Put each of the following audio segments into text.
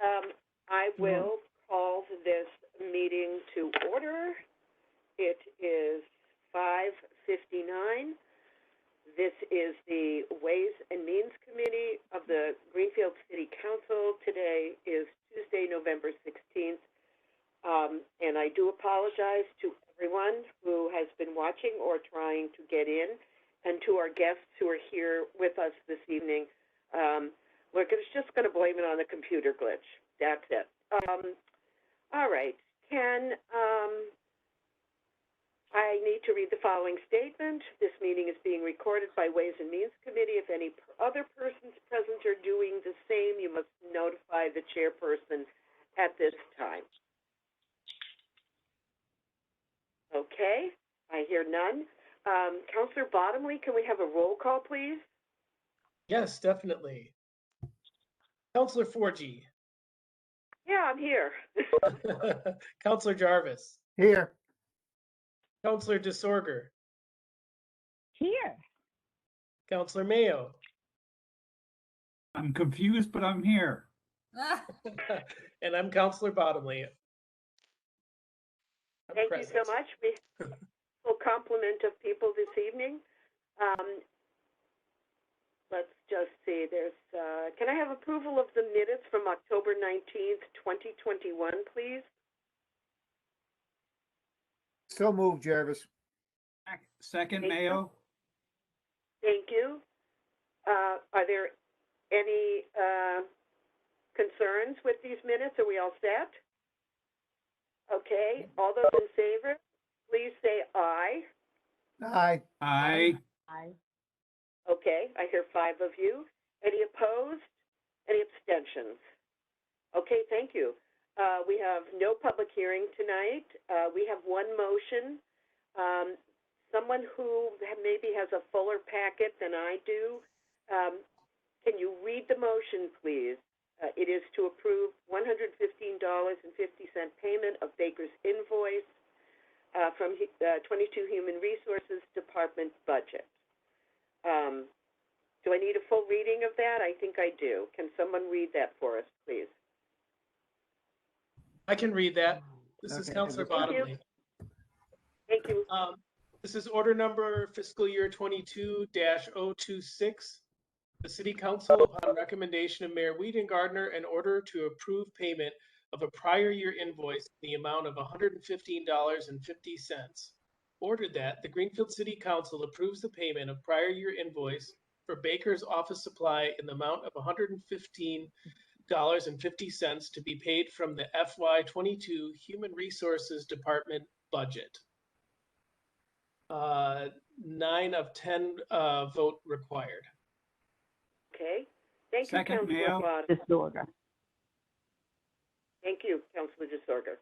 I will call this meeting to order. It is 5:59. This is the Ways and Means Committee of the Greenfield City Council. Today is Tuesday, November 16th. And I do apologize to everyone who has been watching or trying to get in, and to our guests who are here with us this evening. We're just going to blame it on the computer glitch. That's it. All right. I need to read the following statement. This meeting is being recorded by Ways and Means Committee. If any other persons present are doing the same, you must notify the chairperson at this time. Okay, I hear none. Councilor Bottomley, can we have a roll call, please? Yes, definitely. Councilor Forgy. Yeah, I'm here. Councilor Jarvis. Here. Councilor DeSorger. Here. Councilor Mayo. I'm confused, but I'm here. And I'm Councilor Bottomley. Thank you so much. We have a full complement of people this evening. Let's just see. There's. Can I have approval of the minutes from October 19th, 2021, please? So moved, Jarvis. Second, Mayo. Thank you. Are there any concerns with these minutes? Are we all set? Okay. All those in favor, please say aye. Aye. Aye. Aye. Okay, I hear 5 of you. Any opposed? Any abstentions? Okay, thank you. We have no public hearing tonight. We have one motion. Someone who maybe has a fuller packet than I do, can you read the motion, please? It is to approve $115.50 payment of Baker's invoice from 22 Human Resources Department budget. Do I need a full reading of that? I think I do. Can someone read that for us, please? I can read that. This is Councilor Bottomley. Thank you. This is order number fiscal year 22-026. The City Council, upon recommendation of Mayor Wiedengartner, in order to approve payment of a prior year invoice in the amount of $115.50, ordered that the Greenfield City Council approves the payment of prior year invoice for Baker's office supply in the amount of $115.50 to be paid from the FY22 Human Resources Department budget. 9 of 10 vote required. Okay. Thank you, Second, Councilor Mayo. Disorder. Thank you, Councilor DeSorger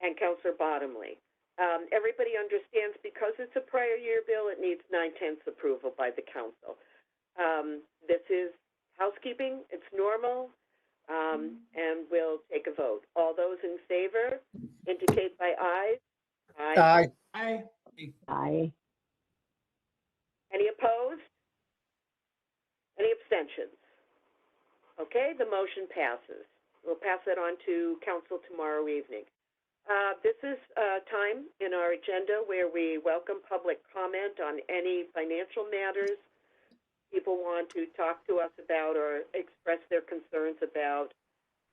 and Councilor Bottomley. Everybody understands because it's a prior year bill, it needs 9/10 approval by the council. This is housekeeping, it's normal, and we'll take a vote. All those in favor indicate by aye. Aye. Aye. Aye. Any opposed? Any abstentions? Okay, the motion passes. We'll pass that on to council tomorrow evening. This is a time in our agenda where we welcome public comment on any financial matters people want to talk to us about or express their concerns about.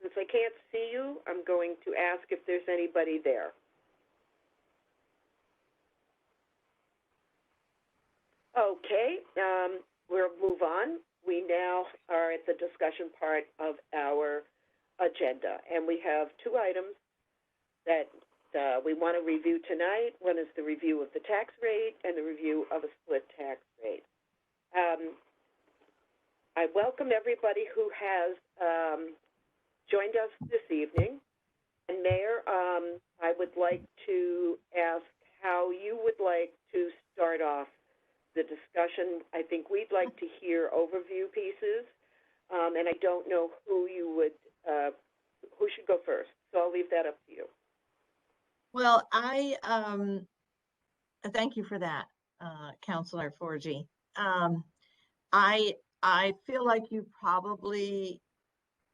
Since I can't see you, I'm going to ask if there's anybody there. Okay, we'll move on. We now are at the discussion part of our agenda, and we have 2 items that we want to review tonight. One is the review of the tax rate and the review of a split tax rate. I welcome everybody who has joined us this evening. And Mayor, I would like to ask how you would like to start off the discussion. I think we'd like to hear overview pieces, and I don't know who you would, who should go first. So I'll leave that up to you. Well, I thank you for that, Councilor Forgy. I feel like you probably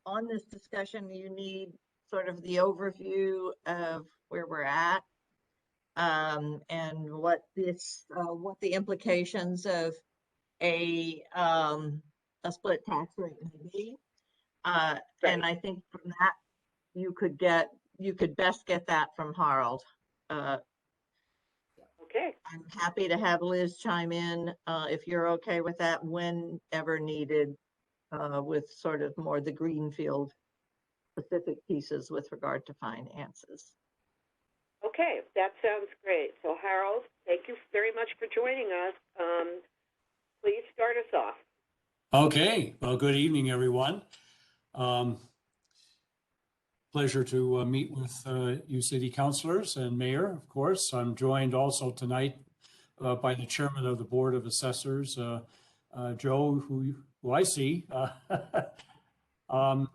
on this discussion, you need sort of the overview of where we're at, and what the implications of a split tax rate may be. And I think from that, you could best get that from Harold. Okay. I'm happy to have Liz chime in, if you're okay with that, whenever needed, with sort of more the Greenfield specific pieces with regard to finances. Okay, that sounds great. So Harold, thank you very much for joining us. Please start us off. Okay, well, good evening, everyone. Pleasure to meet with you city councilors and mayor, of course. I'm joined also tonight by the chairman of the Board of Assessors, Joe, who I see. And I'll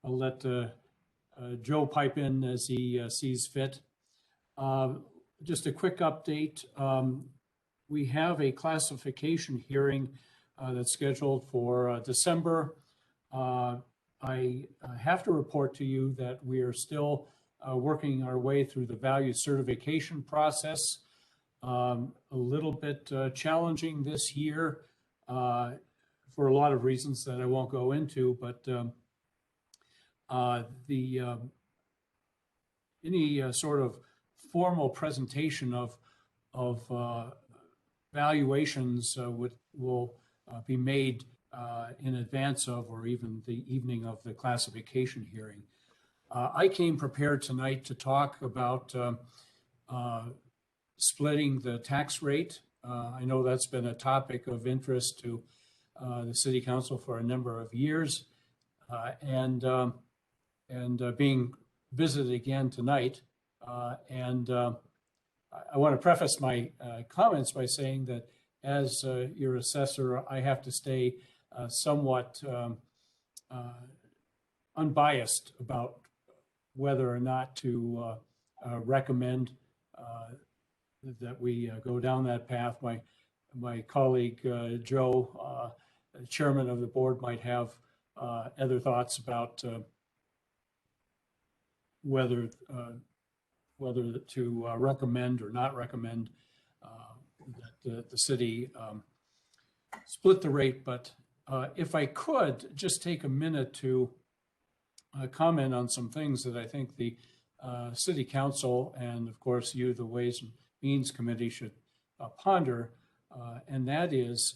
let Joe pipe in as he sees fit. Just a quick update. We have a classification hearing that's scheduled for December. I have to report to you that we are still working our way through the value certification process. A little bit challenging this year for a lot of reasons that I won't go into, but any sort of formal presentation of valuations will be made in advance of, or even the evening of, the classification hearing. I came prepared tonight to talk about splitting the tax rate. I know that's been a topic of interest to the City Council for a number of years, and being visited again tonight. I want to preface my comments by saying that as your assessor, I have to stay somewhat unbiased about whether or not to recommend that we go down that path. My colleague Joe, chairman of the board, might have other thoughts about whether to recommend or not recommend that the city split the rate. But if I could just take a minute to comment on some things that I think the City Council and, of course, you, the Ways and Means Committee, should ponder, and that is,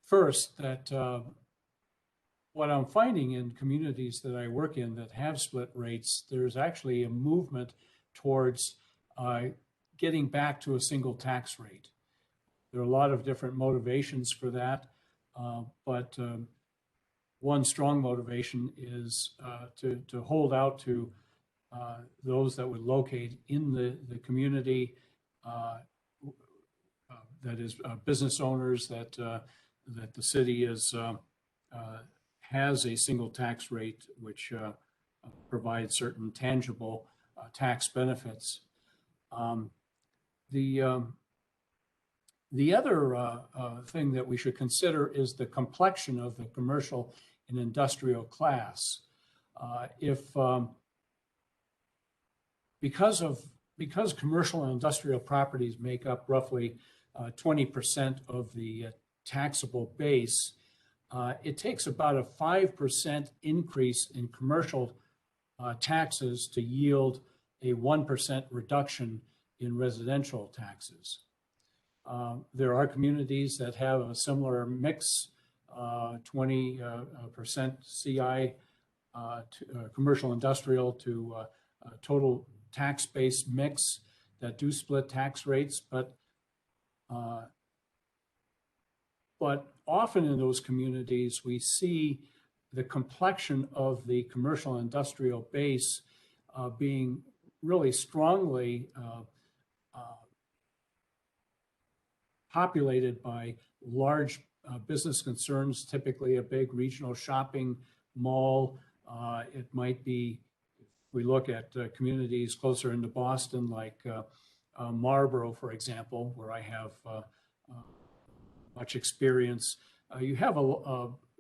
first, that what I'm finding in communities that I work in that have split rates, there's actually a movement towards getting back to a single tax rate. There are a lot of different motivations for that, but one strong motivation is to hold out to those that would locate in the community, that is business owners, that the city is has a single tax rate which provides certain tangible tax benefits. The other thing that we should consider is the complexion of the commercial and industrial class. Because commercial and industrial properties make up roughly 20% of the taxable base, it takes about a 5% increase in commercial taxes to yield a 1% reduction in residential taxes. There are communities that have a similar mix, 20% CI, commercial industrial to total tax-based mix, that do split tax rates, but often in those communities, we see the complexion of the commercial industrial base being really strongly populated by large business concerns, typically a big regional shopping mall. It might be, if we look at communities closer into Boston, like Marlborough, for example, where I have much experience, you have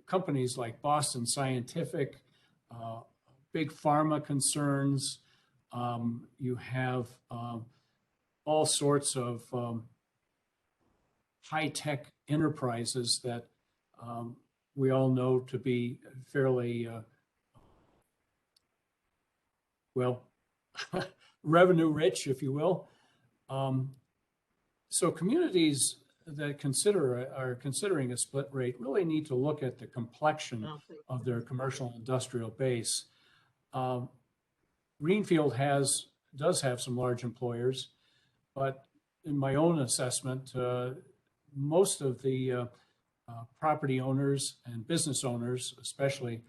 companies like Boston Scientific, big pharma concerns. You have all sorts of high-tech enterprises that we all know to be fairly, well, revenue rich, if you will. So communities that are considering a split rate really need to look at the complexion of their commercial and industrial base. Greenfield does have some large employers, but in my own assessment, most of the property owners and business owners, especially,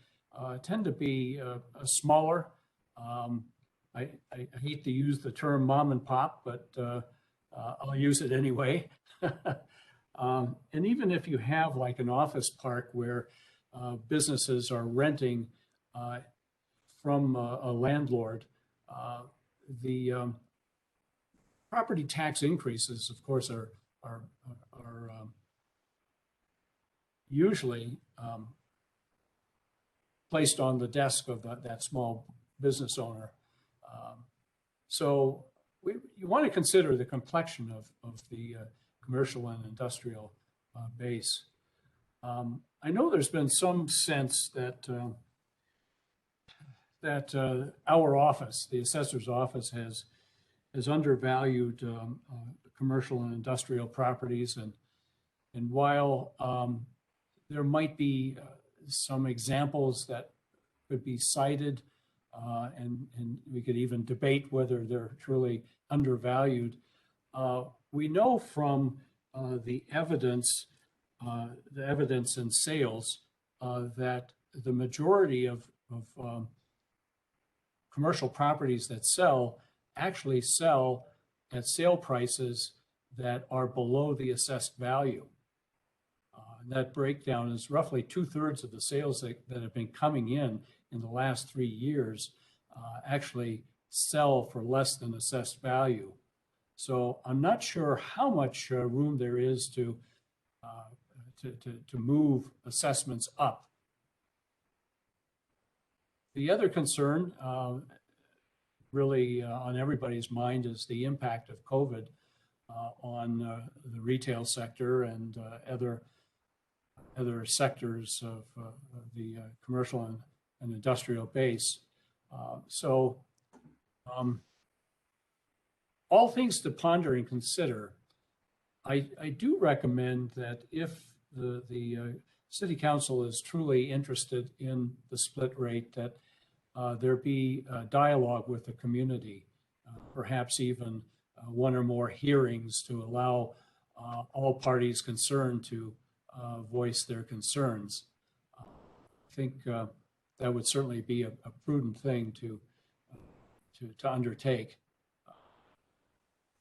tend to be smaller. I hate to use the term mom and pop, but I'll use it anyway. And even if you have like an office park where businesses are renting from a landlord, the property tax increases, of course, are usually placed on the desk of that small business owner. So you want to consider the complexion of the commercial and industrial base. I know there's been some sense that our office, the assessor's office, has undervalued commercial and industrial properties, and while there might be some examples that could be cited, and we could even debate whether they're truly undervalued, we know from the evidence in sales that the majority of commercial properties that sell actually sell at sale prices that are below the assessed value. And that breakdown is roughly 2/3 of the sales that have been coming in the last 3 years actually sell for less than assessed value. So I'm not sure how much room there is to move assessments up. The other concern really on everybody's mind is the impact of COVID on the retail sector and other sectors of the commercial and industrial base. So all things to ponder and consider. I do recommend that if the City Council is truly interested in the split rate, that there be a dialogue with the community, perhaps even one or more hearings to allow all parties concerned to voice their concerns. I think that would certainly be a prudent thing to undertake.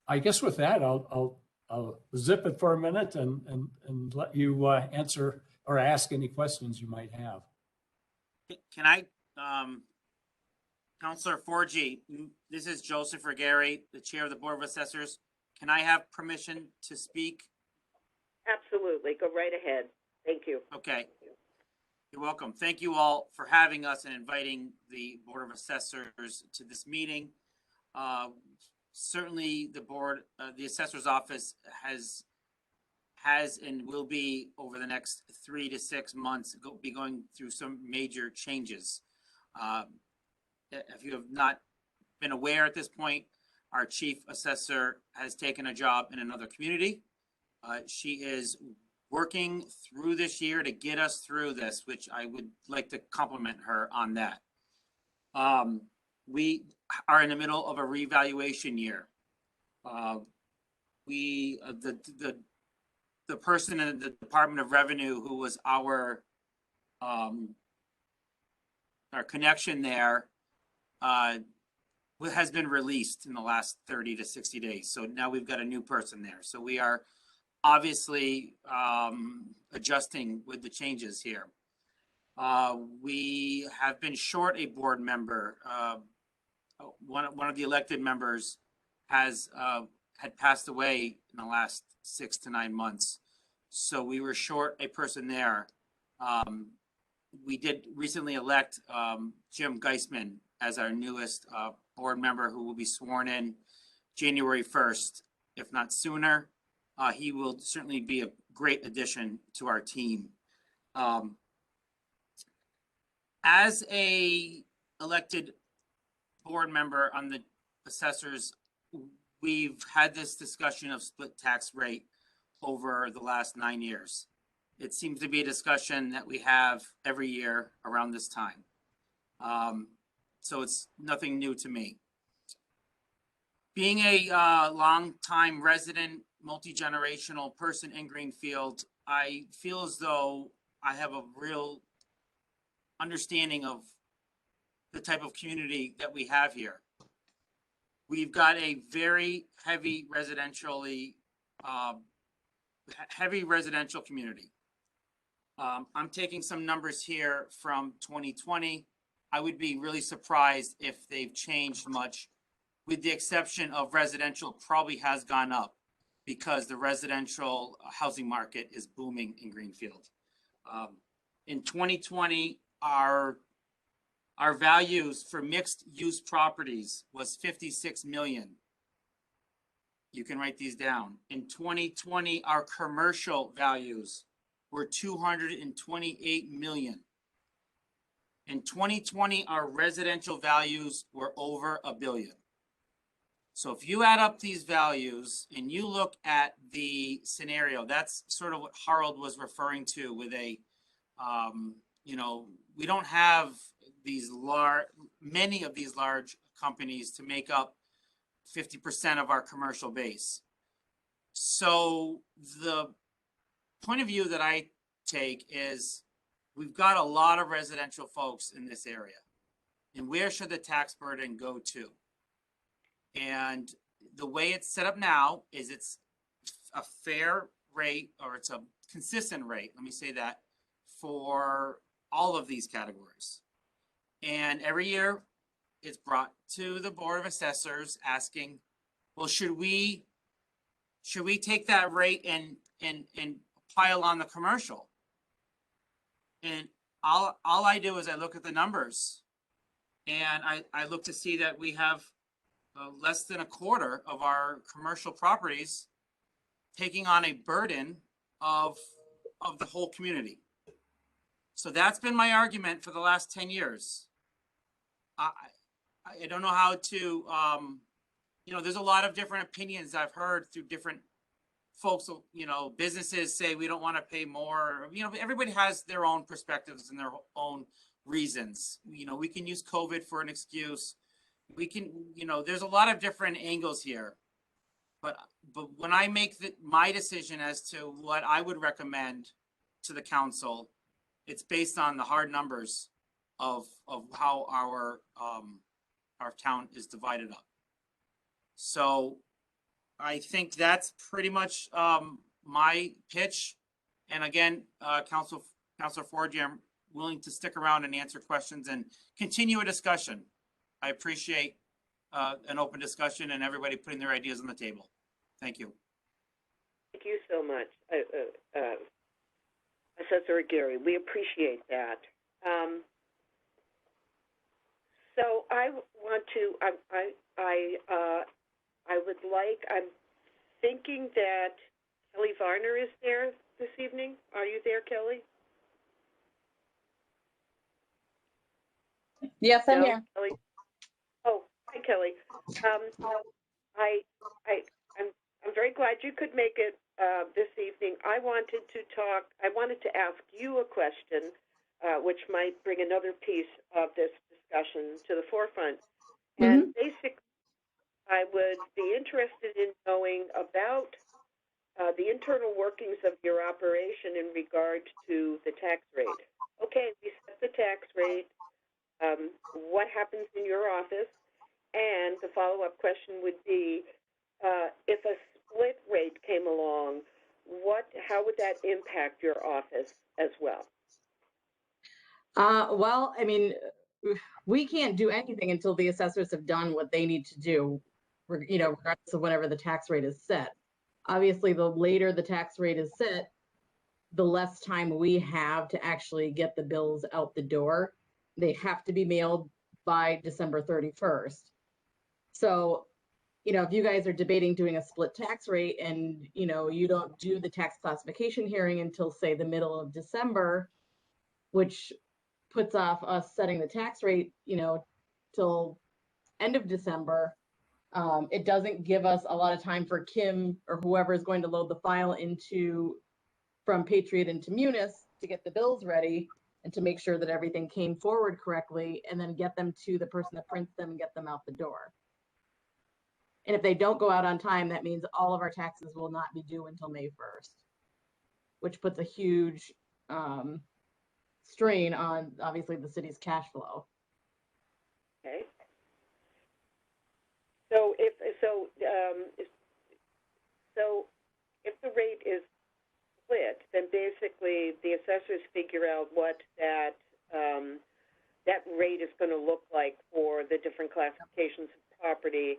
I guess with that, I'll zip it for a minute and let you answer or ask any questions you might have. Can I, Councilor Forgy, this is Joseph Regari, the Chair of the Board of Assessors. Can I have permission to speak? Absolutely. Go right ahead. Thank you. Okay. You're welcome. Thank you all for having us and inviting the Board of Assessors to this meeting. Certainly the board, the assessor's office has and will be over the next 3 to 6 months be going through some major changes. If you have not been aware at this point, our chief assessor has taken a job in another community. She is working through this year to get us through this, which I would like to compliment her on that. We are in the middle of a revaluation year. The person in the Department of Revenue who was our connection there has been released in the last 30 to 60 days. So now we've got a new person there. So we are obviously adjusting with the changes here. We have been short a board member. One of the elected members had passed away in the last 6 to 9 months. So we were short a person there. we did recently elect Jim Geisman as our newest board member, who will be sworn in January 1st, if not sooner. He will certainly be a great addition to our team. As a elected board member on the assessors, we've had this discussion of split tax rate over the last 9 years. It seems to be a discussion that we have every year around this time. So it's nothing new to me. Being a longtime resident, multi-generational person in Greenfield, I feel as though I have a real understanding of the type of community that we have here. We've got a very heavy residential community. I'm taking some numbers here from 2020. I would be really surprised if they've changed much, with the exception of residential probably has gone up because the residential housing market is booming in Greenfield. In 2020, our values for mixed use properties was 56 million. You can write these down. In 2020, our commercial values were 228 million. In 2020, our residential values were over $1 billion. So if you add up these values and you look at the scenario, that's sort of what Harold was referring to with a, you know, we don't have these many of these large companies to make up 50% of our commercial base. So the point of view that I take is we've got a lot of residential folks in this area, and where should the tax burden go to? And the way it's set up now is it's a fair rate, or it's a consistent rate, let me say that, for all of these categories. And every year it's brought to the Board of Assessors asking, well, should we take that rate and pile on the commercial? And all I do is I look at the numbers, and I look to see that we have less than a quarter of our commercial properties taking on a burden of the whole community. So that's been my argument for the last 10 years. I don't know how to, you know, there's a lot of different opinions I've heard through different folks, you know, businesses say we don't want to pay more. You know, everybody has their own perspectives and their own reasons. You know, we can use COVID for an excuse. We can, you know, there's a lot of different angles here. But when I make my decision as to what I would recommend to the council, it's based on the hard numbers of how our town is divided up. So I think that's pretty much my pitch. And again, Councilor Ford, I'm willing to stick around and answer questions and continue a discussion. I appreciate an open discussion and everybody putting their ideas on the table. Thank you. Thank you so much, Assessor Gary. We appreciate that. So I want to, I would like, I'm thinking that Kelly Varner is there this evening. Are you there, Kelly? Yes, I'm here. Kelly? Oh, hi, Kelly. I'm very glad you could make it this evening. I wanted to ask you a question, which might bring another piece of this discussion to the forefront. And basically, I would be interested in knowing about the internal workings of your operation in regard to the tax rate. Okay, we set the tax rate. What happens in your office? And the follow-up question would be, if a split rate came along, how would that impact your office as well? Well, I mean, we can't do anything until the assessors have done what they need to do, you know, regardless of whatever the tax rate is set. Obviously, the later the tax rate is set, the less time we have to actually get the bills out the door. They have to be mailed by December 31st. So, you know, if you guys are debating doing a split tax rate and, you know, you don't do the tax classification hearing until, say, the middle of December, which puts off us setting the tax rate, you know, till end of December, it doesn't give us a lot of time for Kim or whoever is going to load the file from Patriot into Munis to get the bills ready and to make sure that everything came forward correctly, and then get them to the person that prints them and get them out the door. And if they don't go out on time, that means all of our taxes will not be due until May 1st, which puts a huge strain on, obviously, the city's cash flow. Okay. So if the rate is split, then basically the assessors figure out what that rate is going to look like for the different classifications of property,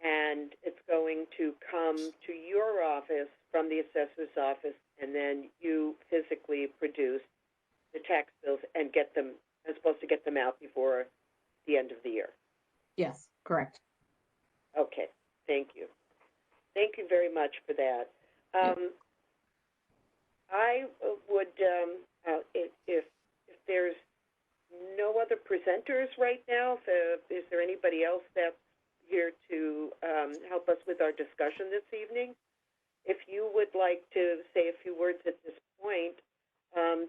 and it's going to come to your office from the assessor's office, and then you physically produce the tax bills and get them, and supposed to get them out before the end of the year. Yes, correct. Okay, thank you. Thank you very much for that. I would, if there's no other presenters right now, is there anybody else that's here to help us with our discussion this evening? If you would like to say a few words at this point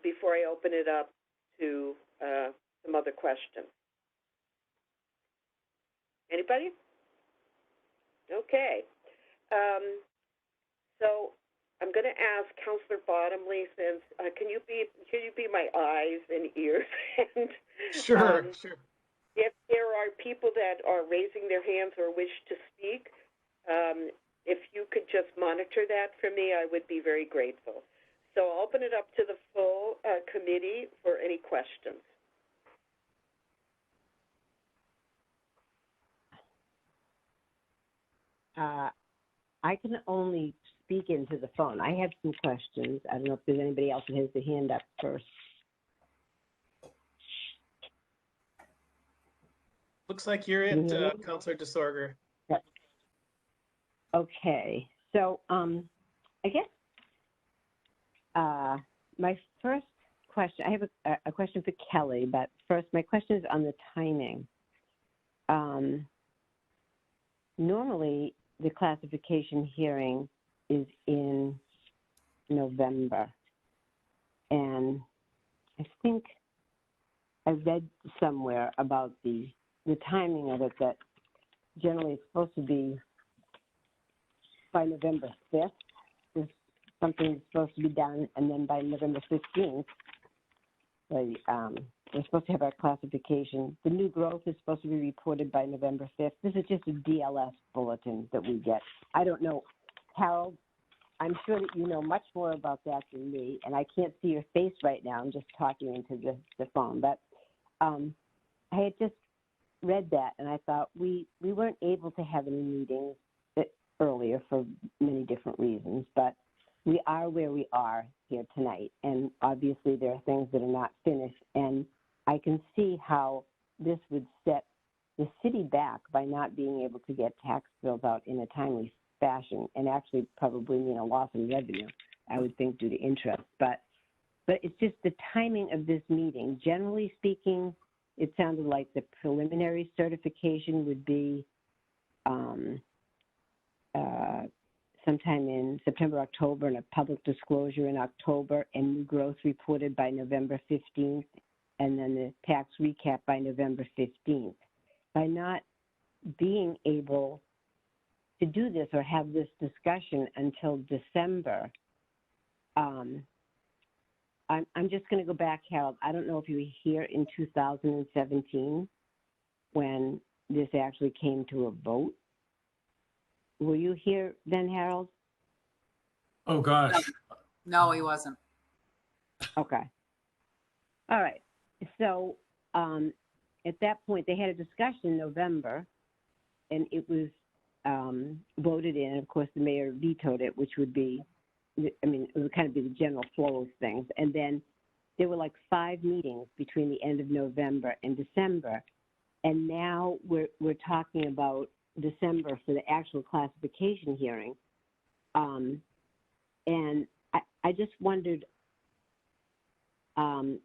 before I open it up to some other questions. Anybody? Okay. So I'm going to ask Councillor Bottomley, since can you be my eyes and ears? And Sure. if there are people that are raising their hands or wish to speak, if you could just monitor that for me, I would be very grateful. So I'll open it up to the full committee for any questions. I can only speak into the phone. I have some questions. I don't know if there's anybody else that has their hand up first. Looks like you're it, Councillor DeSorger. Yep. Okay, so I guess my first question, I have a question for Kelly, but first my question is on the timing. Normally, the classification hearing is in November. And I think I read somewhere about the timing of it, that generally it's supposed to be by November 5th. If something's supposed to be done, and then by November 15th, we're supposed to have our classification. The new growth is supposed to be reported by November 5th. This is just a DLS bulletin that we get. I don't know, Harold, I'm sure that you know much more about that than me, and I can't see your face right now. I'm just talking into the phone. But I had just read that, and I thought we weren't able to have any meetings earlier for many different reasons, but we are where we are here tonight, and obviously there are things that are not finished, and I can see how this would set the city back by not being able to get tax bills out in a timely fashion, and actually probably mean a loss in revenue, I would think, due to interest. But it's just the timing of this meeting. Generally speaking, it sounded like the preliminary certification would be sometime in September, October, and a public disclosure in October, and new growth reported by November 15th, and then the tax recap by November 15th. By not being able to do this or have this discussion until December, I'm just going to go back, Harold. I don't know if you were here in 2017 when this actually came to a vote. Were you here then, Harold? Oh, gosh. No, he wasn't. Okay. All right. So at that point, they had a discussion in November, and it was voted in. And of course, the mayor vetoed it, which would be I mean, it would kind of be the general flow of things. And then there were like 5 meetings between the end of November and December. And now we're talking about December for the actual classification hearing. And I just wondered, when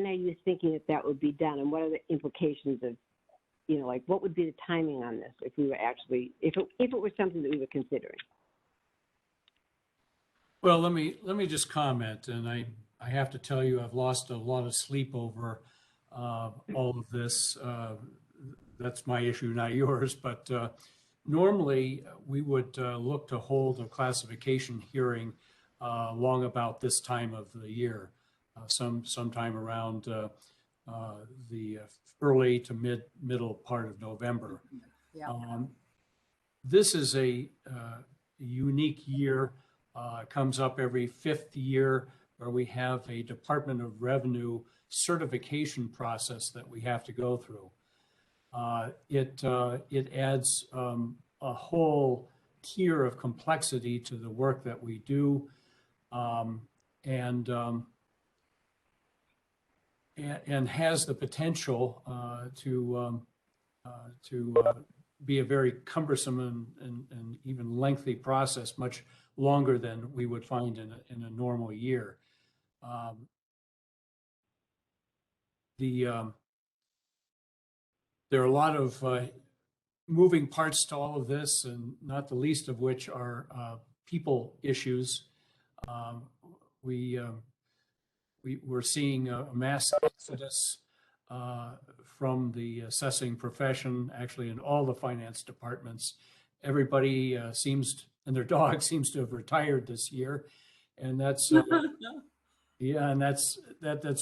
are you thinking that would be done, and what are the implications of, you know, like what would be the timing on this if we were actually, if it were something that we were considering? Well, let me just comment, and I have to tell you, I've lost a lot of sleep over all of this. That's my issue, not yours. But normally, we would look to hold a classification hearing long about this time of the year, sometime around the early to middle part of November. Yeah. This is a unique year. Comes up every 5th year where we have a Department of Revenue certification process that we have to go through. It adds a whole tier of complexity to the work that we do, and has the potential to be a very cumbersome and even lengthy process, much longer than we would find in a normal year. There are a lot of moving parts to all of this, and not the least of which are people issues. We're seeing a mass exodus from the assessing profession, actually in all the finance departments. Everybody and their dog seems to have retired this year, and that's yeah, and that's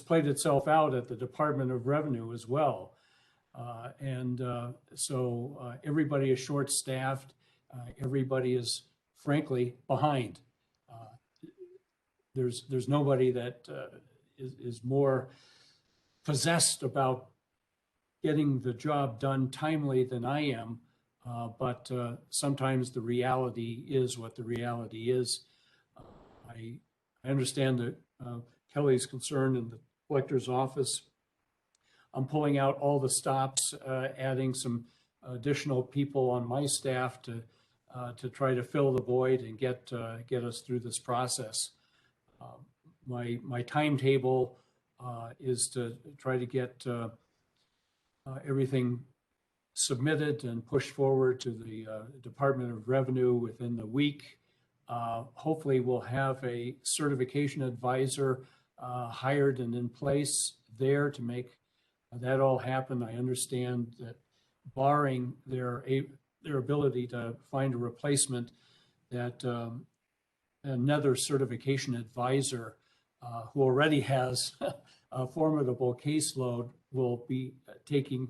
played itself out at the Department of Revenue as well. So everybody is short-staffed. Everybody is frankly behind. There's nobody that is more possessed about getting the job done timely than I am. But sometimes the reality is what the reality is. I understand that Kelly's concerned in the collector's office. I'm pulling out all the stops, adding some additional people on my staff to try to fill the void and get us through this process. My timetable is to try to get everything submitted and pushed forward to the Department of Revenue within the week. Hopefully we'll have a certification advisor hired and in place there to make that all happen. I understand that barring their ability to find a replacement, that another certification advisor who already has a formidable caseload will be taking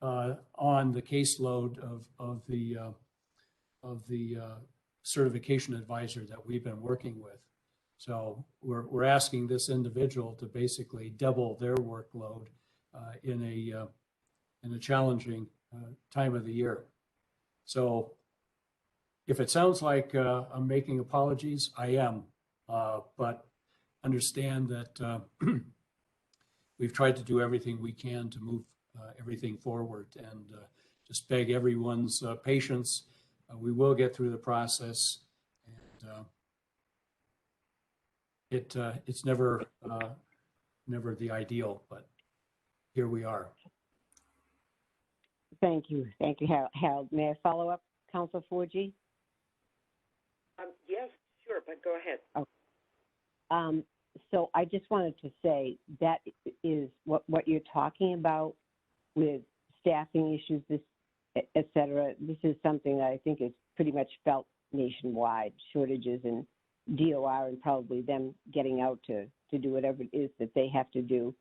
on the caseload of the certification advisor that we've been working with. So we're asking this individual to basically double their workload in a challenging time of the year. So if it sounds like I'm making apologies, I am, but understand that we've tried to do everything we can to move everything forward, and just beg everyone's patience. We will get through the process, and it's never the ideal, but here we are. Thank you, Harold. May I follow up, Council 4G? Yes, sure, but go ahead. Okay. So I just wanted to say that is what you're talking about with staffing issues, et cetera. This is something that I think is pretty much felt nationwide, shortages in DOR and probably them getting out to do whatever it is that they have to do.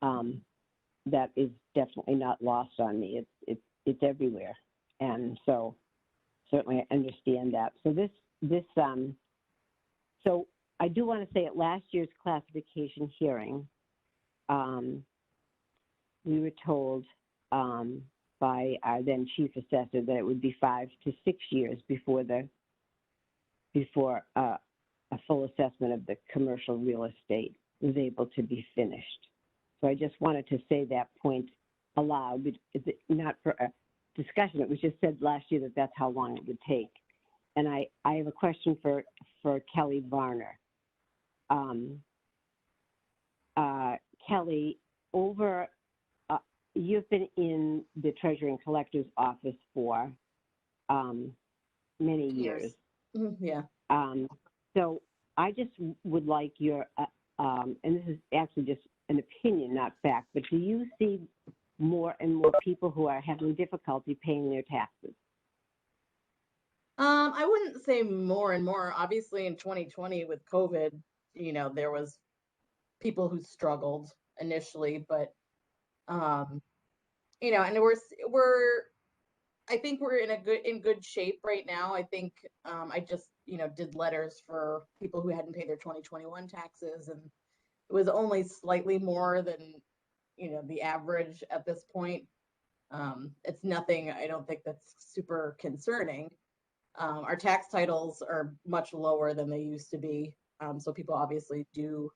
That is definitely not lost on me. It's everywhere. And so certainly I understand that. So so I do want to say at last year's classification hearing, we were told by our then chief assessor that it would be 5 to 6 years before the before a full assessment of the commercial real estate was able to be finished. So I just wanted to say that point aloud. It's not for a discussion. It was just said last year that that's how long it would take. And I have a question for Kelly Varner. Kelly, you've been in the Treasurer and Collector's office for many years. Yeah. So I just would like your, and this is actually just an opinion, not fact, but do you see more and more people who are having difficulty paying their taxes? I wouldn't say more and more. Obviously, in 2020 with COVID, there was people who struggled initially, but and I think we're in good shape right now. I think I just did letters for people who hadn't paid their 2021 taxes, and it was only slightly more than the average at this point. It's nothing, I don't think, that's super concerning. Our tax titles are much lower than they used to be, so people obviously do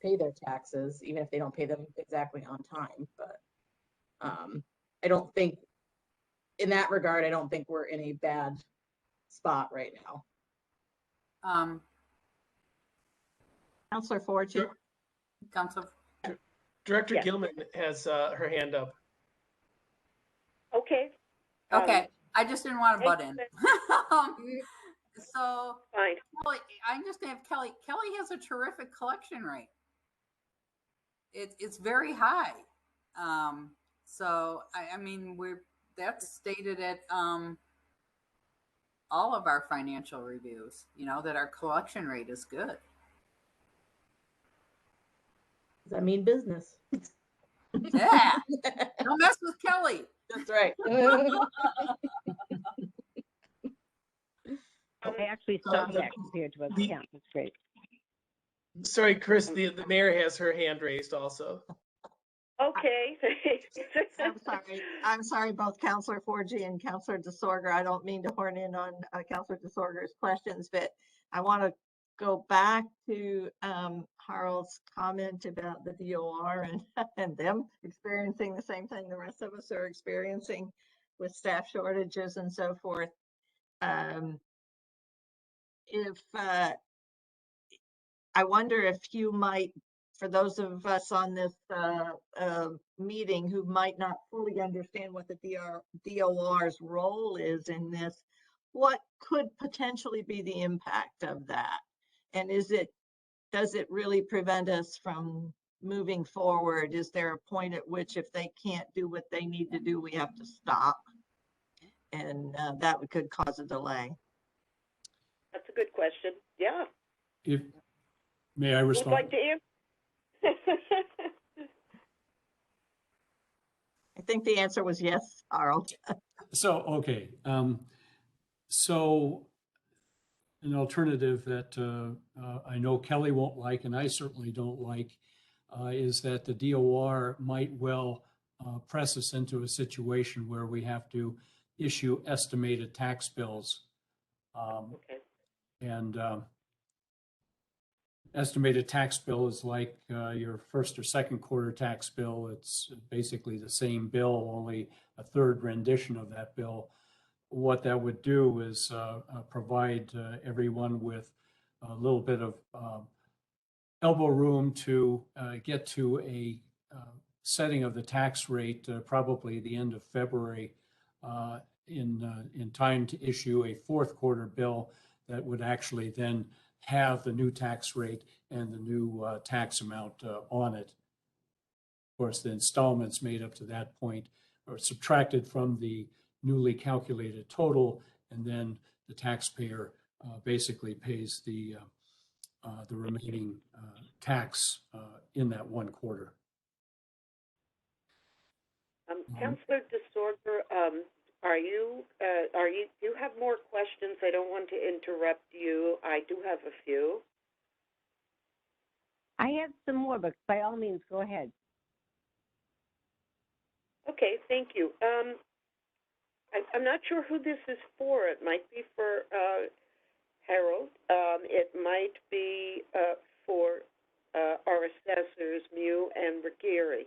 pay their taxes even if they don't pay them exactly on time. But I don't think, in that regard, I don't think we're in a bad spot right now. Counselor Forgy. Counselor. Director Yes. Gilman has her hand up. Okay. Okay, I just didn't want to butt in. So, Fine. Kelly, I'm just gonna have Kelly. Kelly has a terrific collection rate. It's very high. So I mean that's stated at all of our financial reviews. That our collection rate is good. Does that mean business? Yeah. Don't mess with Kelly. That's right. I actually saw that compared to a account. That's great. Sorry, Chris, the mayor has her hand raised also. Okay. I'm sorry, both Counselor Forgy and Counselor DeSorger. I don't mean to horn in on Counselor DeSorger's questions, but I want to go back to Harold's comment about the DOR and them experiencing the same thing the rest of us are experiencing with staff shortages and so forth. I wonder if you might, for those of us on this meeting who might not fully understand what the DOR's role is in this, what could potentially be the impact of that? And does it really prevent us from moving forward? Is there a point at which if they can't do what they need to do, we have to stop? And that could cause a delay. That's a good question. Yeah. May I respond? Would like to answer? I think the answer was yes, Harold. So, okay. So an alternative that I know Kelly won't like, and I certainly don't like, is that the DOR might well press us into a situation where we have to issue estimated tax bills. Okay. And estimated tax bill is like your first or second quarter tax bill. It's basically the same bill, only a third rendition of that bill. What that would do is provide everyone with a little bit of elbow room to get to a setting of the tax rate, probably the end of February, in time to issue a fourth quarter bill that would actually then have the new tax rate and the new tax amount on it. Of course, the installments made up to that point are subtracted from the newly calculated total, and then the taxpayer basically pays the remaining tax in that one quarter. Councillor DeSorger, do you have more questions? I don't want to interrupt you. I do have a few. I have some more, but by all means, go ahead. Okay, thank you. I'm not sure who this is for. It might be for Harold. It might be for our assessors, Mew and Ruggieri.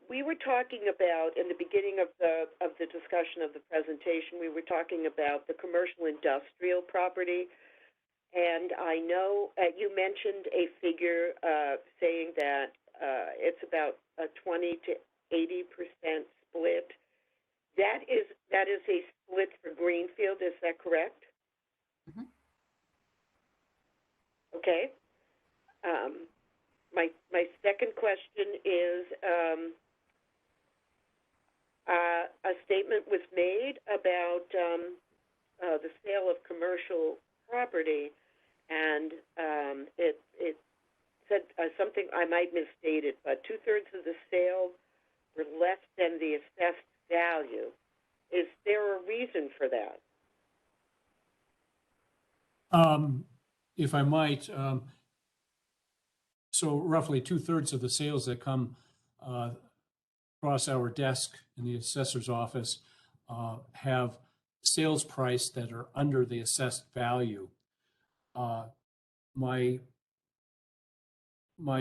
We were talking about, in the beginning of the discussion of the presentation, we were talking about the commercial industrial property. And I know you mentioned a figure saying that it's about a 20 to 80% split. That is a split for Greenfield, is that correct? Mhm. Okay. My second question is, a statement was made about the sale of commercial property, and it said something I might misstate it, but 2/3 of the sale were less than the assessed value. Is there a reason for that? If I might, so roughly 2/3 of the sales that come across our desk in the assessor's office have sales price that are under the assessed value. My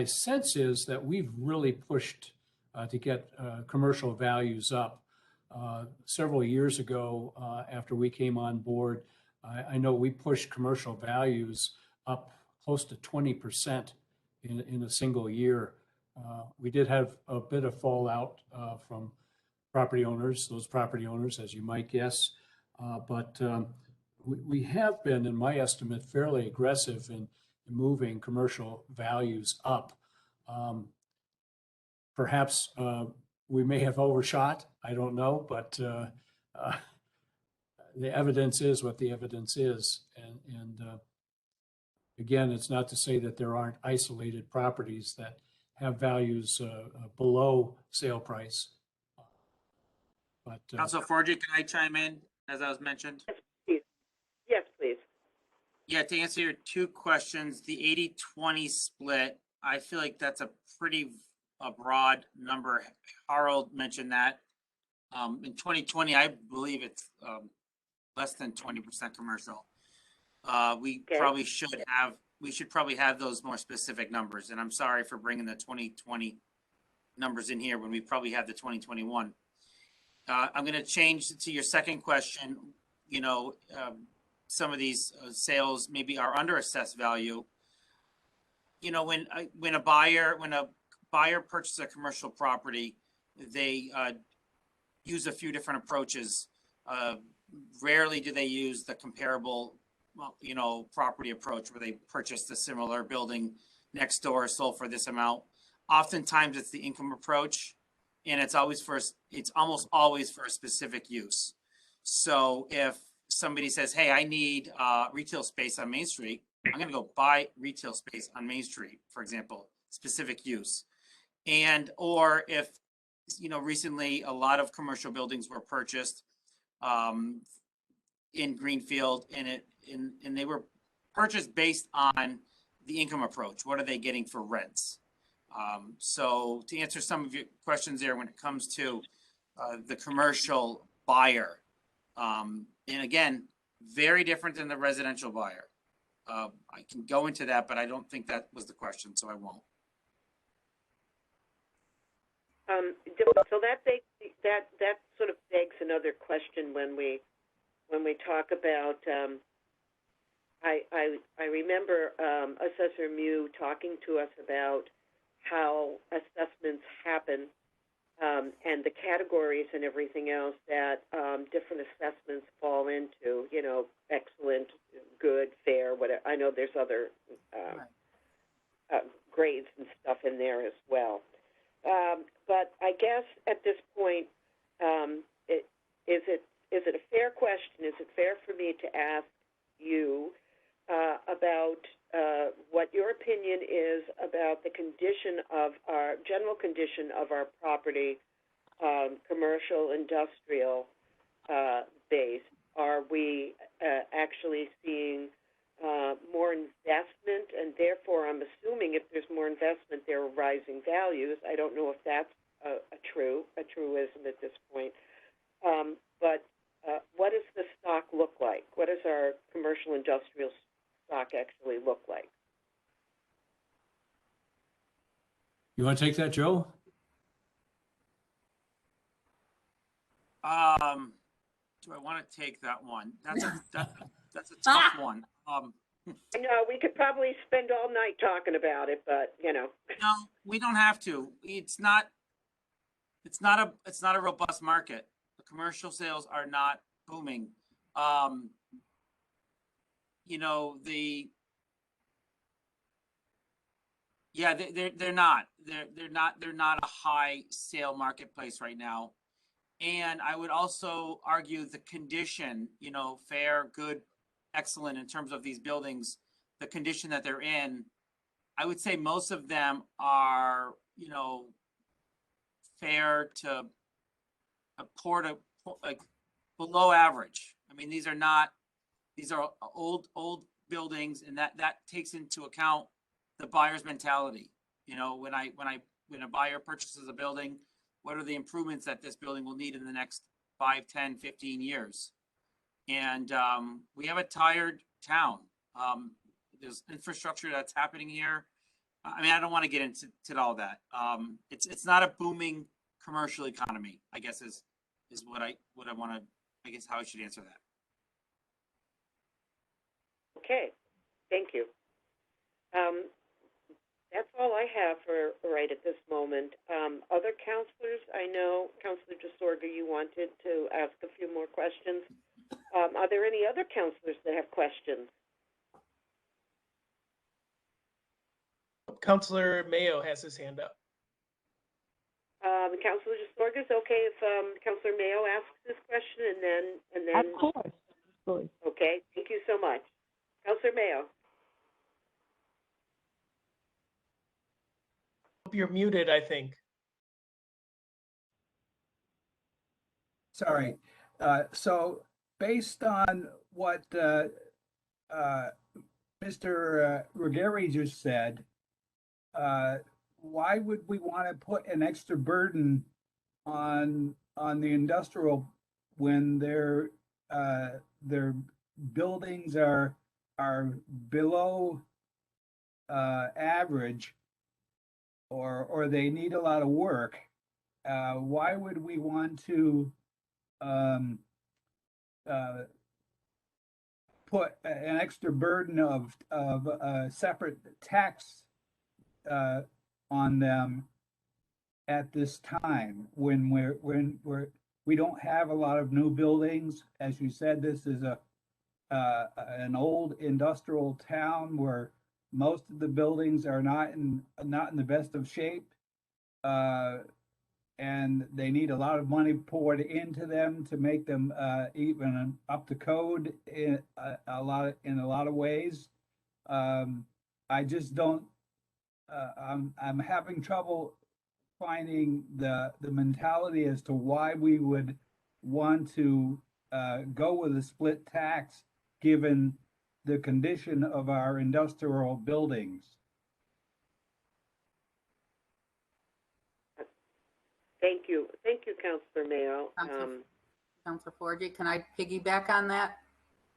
sense is that we've really pushed to get commercial values up. Several years ago, after we came on board, I know we pushed commercial values up close to 20% in a single year. We did have a bit of fallout from property owners, those property owners, as you might guess. But we have been, in my estimate, fairly aggressive in moving commercial values up. Perhaps we may have overshot, I don't know, but the evidence is what the evidence is. And again, it's not to say that there aren't isolated properties that have values below sale price. But Councilor Forgy, can I chime in, as I was mentioned? Yes, please. Yeah, to answer your two questions, the 80-20 split, I feel like that's a pretty broad number. Harold mentioned that. In 2020, I believe it's less than 20% commercial. We should probably have those more specific numbers. And I'm sorry for bringing the 2020 numbers in here when we probably have the 2021. I'm going to change to your second question. You know, some of these sales maybe are under assessed value. You know, when a buyer purchases a commercial property, they use a few different approaches. Rarely do they use the comparable, property approach where they purchase the similar building next door, sold for this amount. Oftentimes, it's the income approach, and it's almost always for a specific use. So if somebody says, "Hey, I need retail space on Main Street," I'm going to go buy retail space on Main Street, for example, specific use. Or if, recently a lot of commercial buildings were purchased in Greenfield, and they were purchased based on the income approach. What are they getting for rents? So to answer some of your questions there, when it comes to the commercial buyer, and again, very different than the residential buyer. I can go into that, but I don't think that was the question, so I won't. So that sort of begs another question when we talk about. I remember Assessor Mew talking to us about how assessments happen and the categories and everything else that different assessments fall into. Excellent, good, fair, whatever. I know there's other grades and stuff in there as well. But I guess at this point, is it a fair question? Is it fair for me to ask you about what your opinion is about the general condition of our property, commercial, industrial base? Are we actually seeing more investment, and therefore I'm assuming if there's more investment, there are rising values. I don't know if that's a truism at this point. But what is the stock look like? What does our commercial industrial stock actually look like? You want to take that, Joe? Do I want to take that one? That's a tough one. I know we could probably spend all night talking about it, but you know. No, we don't have to. It's not a robust market. The commercial sales are not booming. You know, they're not. They're not a high sale marketplace right now. And I would also argue the condition, you know, fair, good, excellent in terms of these buildings, the condition that they're in, I would say most of them are, you know, fair to a poor to like below average. I mean, these are old buildings, and that takes into account the buyer's mentality. You know, when a buyer purchases a building, what are the improvements that this building will need in the next 5, 10, 15 years? And we have a tired town. There's infrastructure that's happening here. I mean, I don't want to get into all that. It's not a booming commercial economy, I guess is what I want to, I guess how I should answer that. Okay, thank you. That's all I have for right at this moment. Other counselors, I know, Counselor DeSorga, you wanted to ask a few more questions. Are there any other counselors that have questions? Counselor Mayo has his hand up. Counselor DeSorga, is okay if Counselor Mayo asks this question and then. Of course. Okay, thank you so much. Counselor Mayo. You're muted, I think. Sorry. So based on what Mr. Ruggieri just said, why would we want to put an extra burden on the industrial when their buildings are below average, or they need a lot of work? Why would we want to put an extra burden of separate tax on them at this time when we don't have a lot of new buildings? As you said, this is an old industrial town where most of the buildings are not in the best of shape, and they need a lot of money poured into them to make them even up to code in a lot of ways. I just don't. I'm having trouble finding the mentality as to why we would want to go with a split tax given the condition of our industrial buildings. Thank you, Counselor Mayo. Counselor Forgy, can I piggyback on that,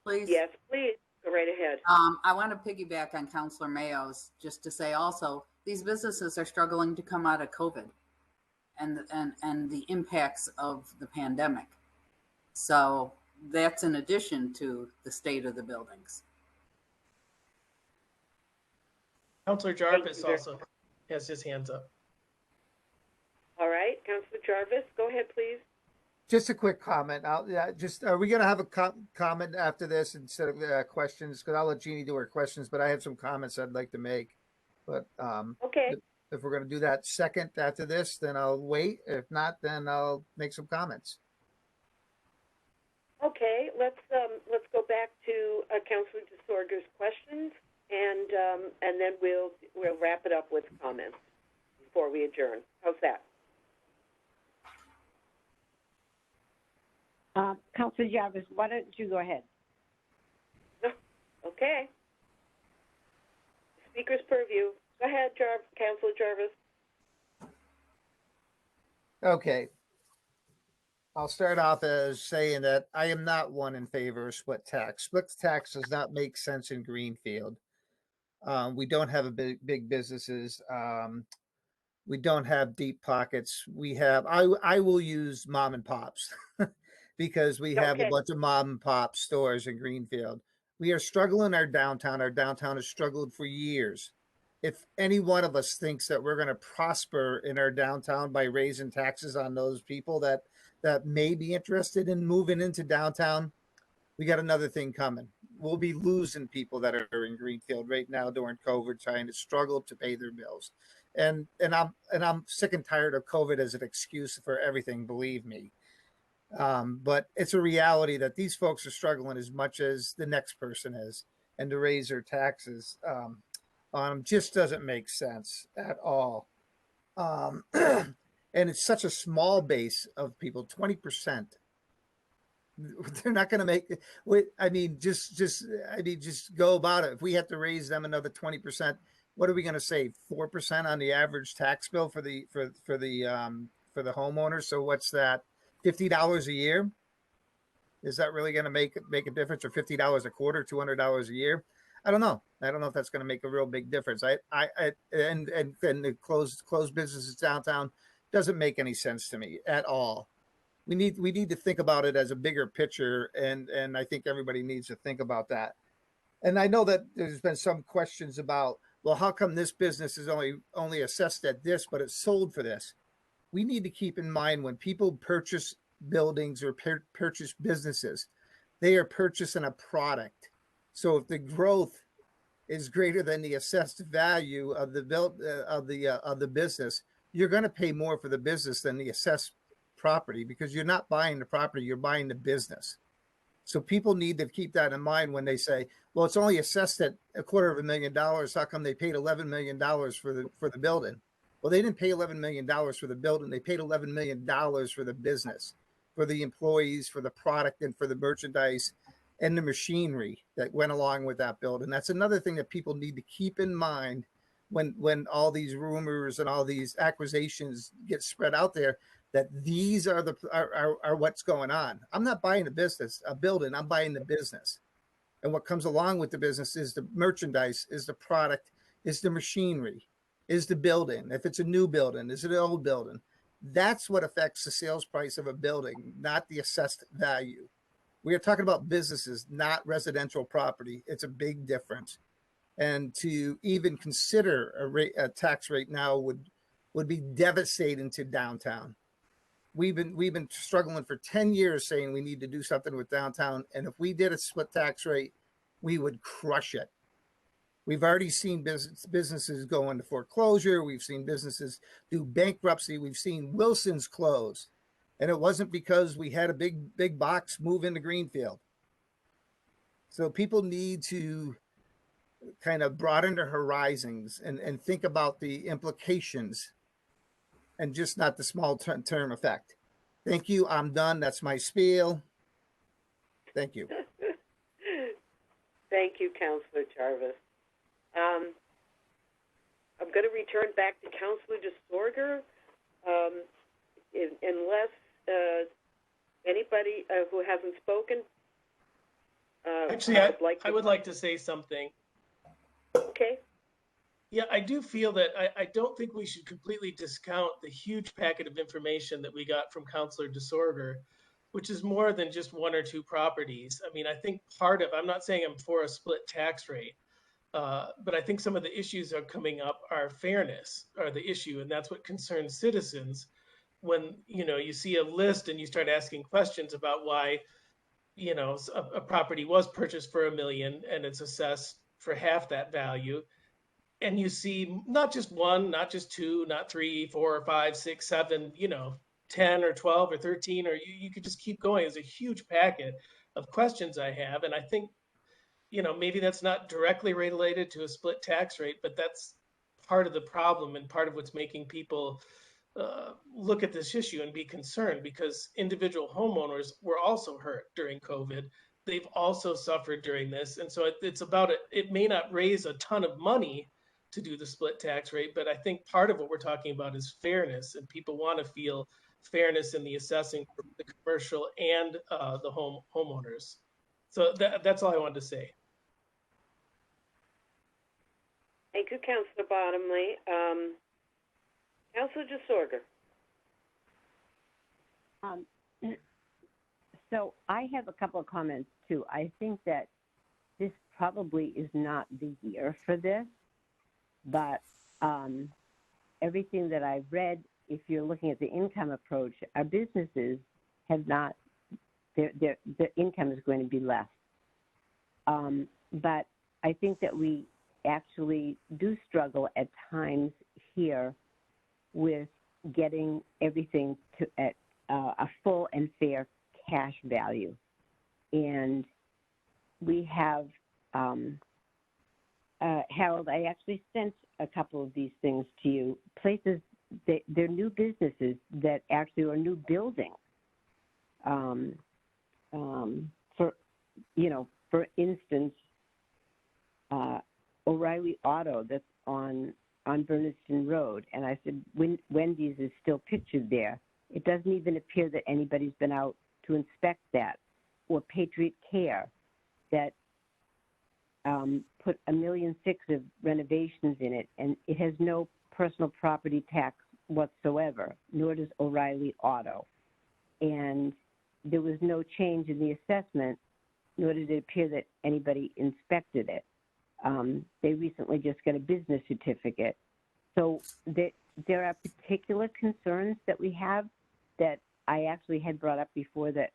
please? Yes, please, go right ahead. I want to piggyback on Counselor Mayo's, just to say also, these businesses are struggling to come out of COVID and the impacts of the pandemic. So that's in addition to the state of the buildings. Counselor Jarvis also has his hands up. All right, Counselor Jarvis, go ahead, please. Just a quick comment. Are we going to have a comment after this instead of questions? Because I'll let Jeannie do her questions, but I have some comments I'd like to make. But okay, if we're going to do that second after this, then I'll wait. If not, then I'll make some comments. Okay, let's go back to Counselor DeSorga's questions, and then we'll wrap it up with comments before we adjourn. How's that? Counselor Jarvis, why don't you go ahead? Okay. Speaker's purview. Go ahead, Counselor Jarvis. Okay. I'll start off as saying that I am not one in favor of split tax. Split tax does not make sense in Greenfield. We don't have a big businesses. We don't have deep pockets. We have, I will use mom and pops because we have a Okay. bunch of mom and pop stores in Greenfield. We are struggling our downtown. Our downtown has struggled for years. If any one of us thinks that we're going to prosper in our downtown by raising taxes on those people that may be interested in moving into downtown, we got another thing coming. We'll be losing people that are in Greenfield right now during COVID, trying to struggle to pay their bills. And I'm sick and tired of COVID as an excuse for everything. Believe me, but it's a reality that these folks are struggling as much as the next person is, and to raise their taxes on them just doesn't make sense at all. And it's such a small base of people, 20%. They're not going to make it. I mean, just go about it. If we have to raise them another 20%, what are we going to save? 4% on the average tax bill for the homeowner. So what's that? $50 a year? Is that really going to make a difference? Or $50 a quarter, $200 a year? I don't know. I don't know if that's going to make a real big difference. And the closed businesses downtown doesn't make any sense to me at all. We need to think about it as a bigger picture, and I think everybody needs to think about that. And I know that there's been some questions about, well, how come this business is only assessed at this, but it's sold for this? We need to keep in mind when people purchase buildings or purchase businesses, they are purchasing a product. So if the growth is greater than the assessed value of the business, you're going to pay more for the business than the assessed property, because you're not buying the property, you're buying the business. So people need to keep that in mind when they say, well, it's only assessed at $250,000. How come they paid $11 million for the building? Well, they didn't pay $11 million for the building. They paid $11 million for the business, for the employees, for the product, and for the merchandise and the machinery that went along with that building. That's another thing that people need to keep in mind when all these rumors and all these accusations get spread out there, that these are what's going on. I'm not buying a building, I'm buying the business. And what comes along with the business is the merchandise, is the product, is the machinery, is the building. If it's a new building, is it an old building? That's what affects the sales price of a building, not the assessed value. We are talking about businesses, not residential property. It's a big difference. And to even consider a tax rate now would be devastating to downtown. We've been struggling for 10 years saying we need to do something with downtown. And if we did a split tax rate, we would crush it. We've already seen businesses go into foreclosure. We've seen businesses do bankruptcy. We've seen Wilson's close. And it wasn't because we had a big box move into Greenfield. So people need to kind of broaden their horizons and think about the implications, and just not the small term effect. Thank you. I'm done. That's my spiel. Thank you. Thank you, Councilor Jarvis. I'm going to return back to Councilor DeSorger, unless anybody who hasn't spoken. Actually, I would like to say something. Okay. Yeah, I do feel that I don't think we should completely discount the huge packet of information that we got from Councilor DeSorger, which is more than just one or two properties. I mean, I think I'm not saying I'm for a split tax rate, but I think some of the issues are coming up are fairness are the issue, and that's what concerns citizens. When, you see a list and you start asking questions about why, a property was purchased for $1 million and it's assessed for half that value. And you see not just one, not just two, not 3, 4, 5, 6, 7, 10 or 12 or 13, or you could just keep going. It's a huge packet of questions I have. And I think, maybe that's not directly related to a split tax rate, but that's part of the problem and part of what's making people look at this issue and be concerned, because individual homeowners were also hurt during COVID. They've also suffered during this. And so it's about it. It may not raise a ton of money to do the split tax rate, but I think part of what we're talking about is fairness, and people want to feel fairness in the assessing for the commercial and the homeowners. So that's all I wanted to say. Thank you, Councilor Bottomley. Councilor DeSorger. So I have a couple of comments too. I think that this probably is not the year for this, but everything that I've read, if you're looking at the income approach, our businesses have not, their income is going to be less. But I think that we actually do struggle at times here with getting everything to at a full and fair cash value. And we have, Harold, I actually sent a couple of these things to you, places that they're new businesses that actually are new buildings. For instance, O'Reilly Auto that's on Bernardston Road. And I said, Wendy's is still pictured there. It doesn't even appear that anybody's been out to inspect that. Or Patriot Care that put $1.6 million of renovations in it, and it has no personal property tax whatsoever, nor does O'Reilly Auto. And there was no change in the assessment, nor did it appear that anybody inspected it. They recently just got a business certificate. So there are particular concerns that we have that I actually had brought up before that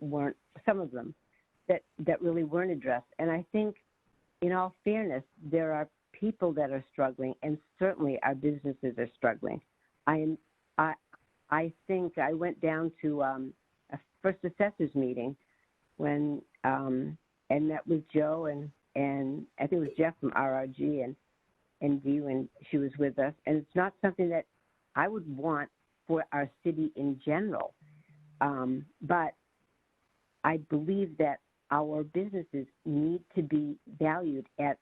weren't, some of them, that really weren't addressed. And I think, in all fairness, there are people that are struggling, and certainly our businesses are struggling. I think I went down to a first assessors meeting when and met with Joe and I think it was Jeff from RRG and Dee when she was with us. And it's not something that I would want for our city in general. But I believe that our businesses need to be valued at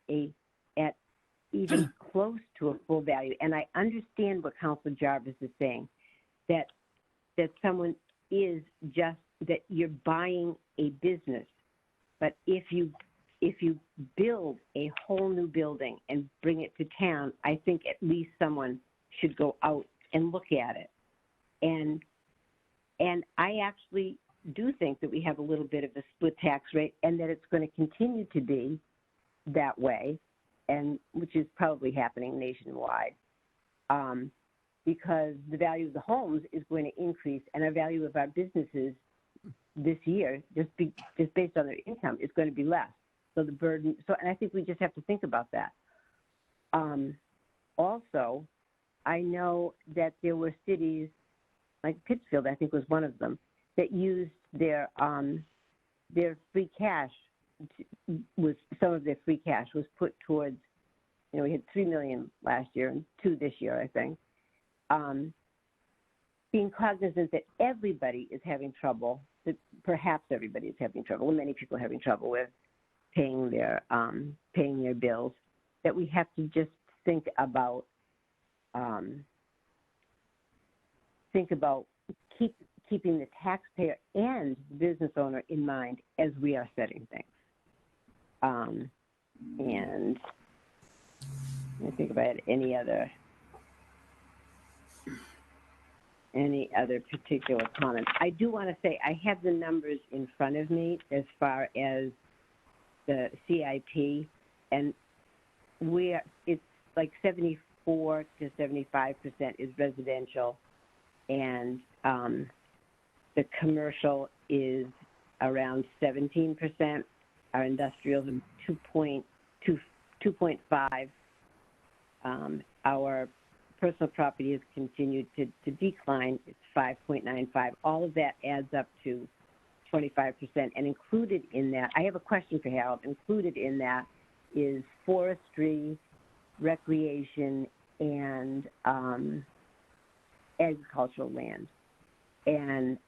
even close to a full value. And I understand what Councilor Jarvis is saying, that someone is just, that you're buying a business. But if you build a whole new building and bring it to town, I think at least someone should go out and look at it. And I actually do think that we have a little bit of a split tax rate, and that it's going to continue to be that way, and which is probably happening nationwide, because the value of the homes is going to increase, and our value of our businesses this year, just based on their income, is going to be less. So the burden. And I think we just have to think about that. Also, I know that there were cities like Pittsfield, I think was one of them, that used their free cash. Some of their free cash was put towards. We had $3 million last year and $2 million this year, I think. Being cognizant that everybody is having trouble, that perhaps everybody is having trouble, and many people are having trouble with paying their bills, that we have to just think about keeping the taxpayer and business owner in mind as we are setting things. And I think about any other particular comments. I do want to say I have the numbers in front of me as far as the CIP, and it's like 74 to 75% is residential, and the commercial is around 17%. Our industrial is 2.5. Our personal property has continued to decline. It's 5.95. All of that adds up to 25%. And included in that, I have a question for Harold. Included in that is forestry, recreation, and agricultural land. And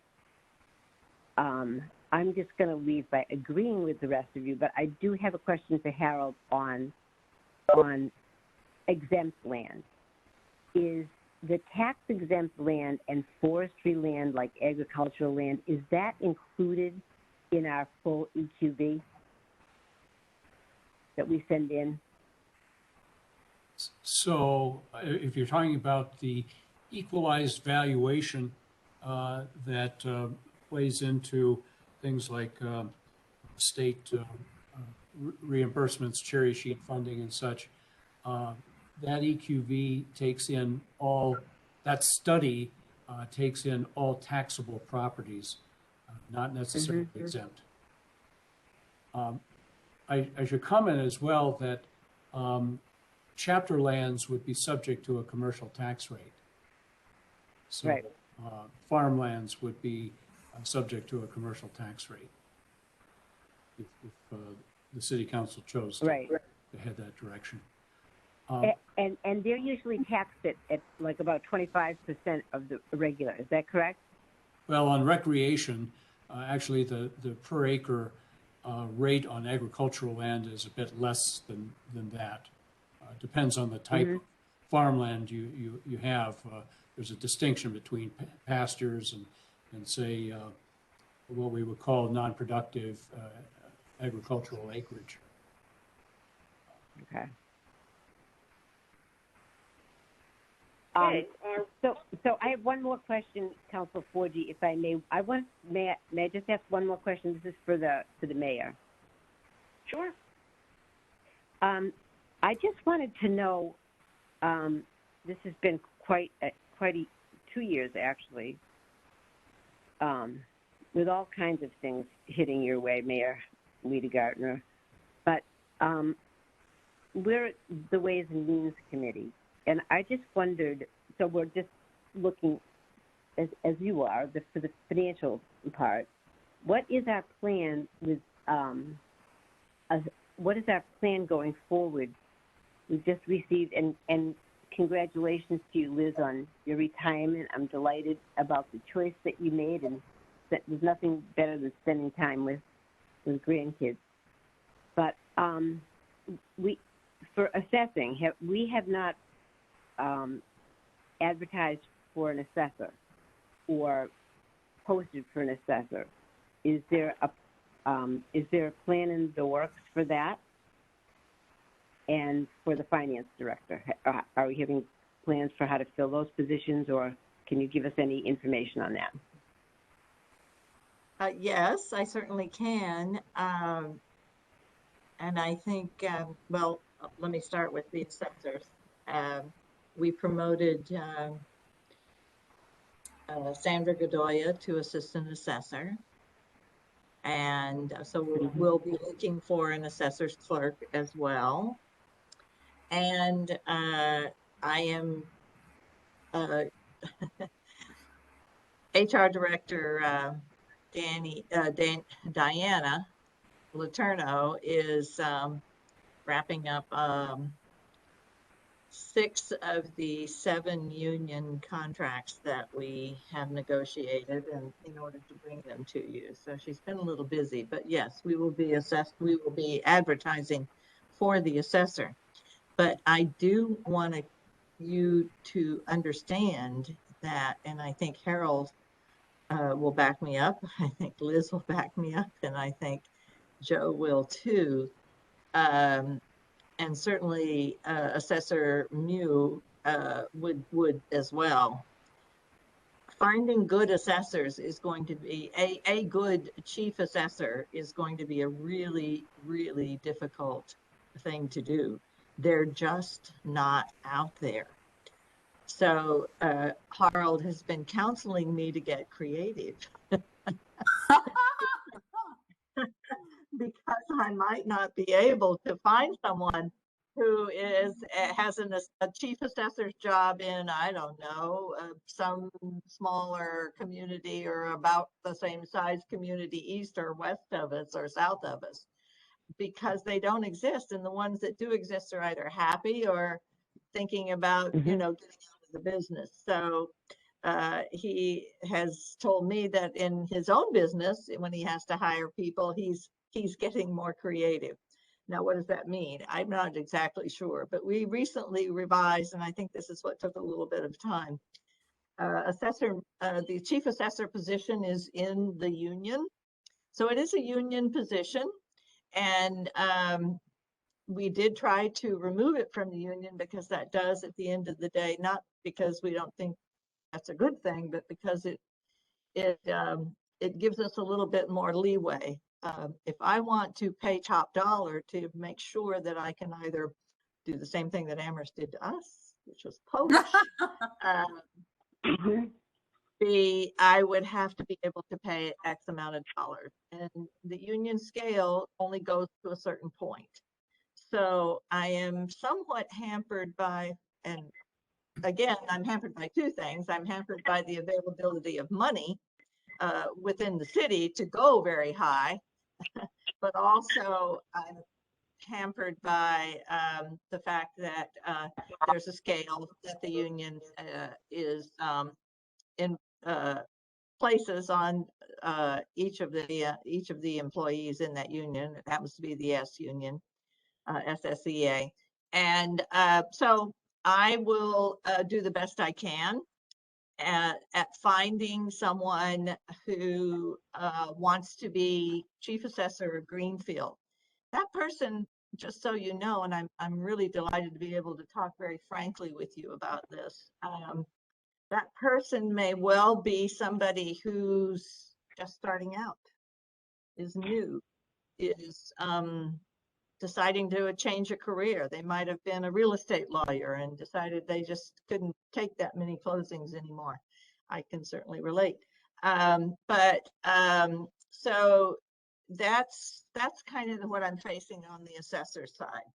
I'm just going to leave by agreeing with the rest of you, but I do have a question for Harold on exempt land. Is the tax exempt land and forestry land, like agricultural land, is that included in our full EQV that we send in? So if you're talking about the equalized valuation that plays into things like state reimbursements, cherry sheet funding and such, that EQV takes in all, that study takes in all taxable properties, not necessarily exempt. I should comment as well that chapter lands would be subject to a commercial tax rate. So Right. Farmlands would be subject to a commercial tax rate if the city council chose to, Right. to head that direction. And they're usually taxed at like about 25% of the regular. Is that correct? Well, on recreation, actually the per acre rate on agricultural land is a bit less than that. Depends on the type of farmland you have. There's a distinction between pastures and say what we would call non-productive agricultural acreage. Okay. Okay. So I have one more question, Council Forgy, if I may. May I just ask one more question? This is for the mayor. Sure. I just wanted to know. This has been quite 2 years actually, with all kinds of things hitting your way, Mayor Lita Gardner. But we're the Ways and Means Committee, and I just wondered. So we're just looking, as you are, for the financial part. What is our plan with? What is our plan going forward? We've just received, and congratulations to you, Liz, on your retirement. I'm delighted about the choice that you made, and that there's nothing better than spending time with grandkids. But for assessing, we have not advertised for an assessor or posted for an assessor. Is there a plan in the works for that? And for the finance director, are we having plans for how to fill those positions, or can you give us any information on that? Yes, I certainly can. And I think, well, let me start with the assessors. We promoted Sandra Godoya to assistant assessor. And so we'll be looking for an assessor's clerk as well. And I am HR director Diana Letourneau is wrapping up 6 of the 7 union contracts that we have negotiated, and in order to bring them to you. So she's been a little busy, but yes, we will be advertising for the assessor. But I do want you to understand that, and I think Harold will back me up. I think Liz will back me up, and I think Joe will too. And certainly Assessor Mew would as well. Finding good assessors is going to be, a good chief assessor is going to be a really, really difficult thing to do. They're just not out there. So Harold has been counseling me to get creative because I might not be able to find someone who has a chief assessor's job in, I don't know, some smaller community or about the same size community east or west of us or south of us, because they don't exist. And the ones that do exist are either happy or thinking about, you know, getting out of the business. So he has told me that in his own business, when he has to hire people, he's getting more creative. Now, what does that mean? I'm not exactly sure, but we recently revised, and I think this is what took a little bit of time. The chief assessor position is in the union. So it is a union position, and we did try to remove it from the union because that does, at the end of the day, not because we don't think that's a good thing, but because it gives us a little bit more leeway. If I want to pay top dollar to make sure that I can either do the same thing that Amherst did to us, which was poach, I would have to be able to pay X amount of dollars. And the union scale only goes to a certain point. So I am somewhat hampered by, and again, I'm hampered by two things. I'm hampered by the availability of money within the city to go very high, but also I'm hampered by the fact that there's a scale that the union is in places on each of the employees in that union. It happens to be the S union, SSEA, and so I will do the best I can at finding someone who wants to be chief assessor of Greenfield. That person, just so you know, and I'm really delighted to be able to talk very frankly with you about this. That person may well be somebody who's just starting out, is new, is deciding to change a career. They might have been a real estate lawyer and decided they just couldn't take that many closings anymore. I can certainly relate. So that's kind of what I'm facing on the assessor side.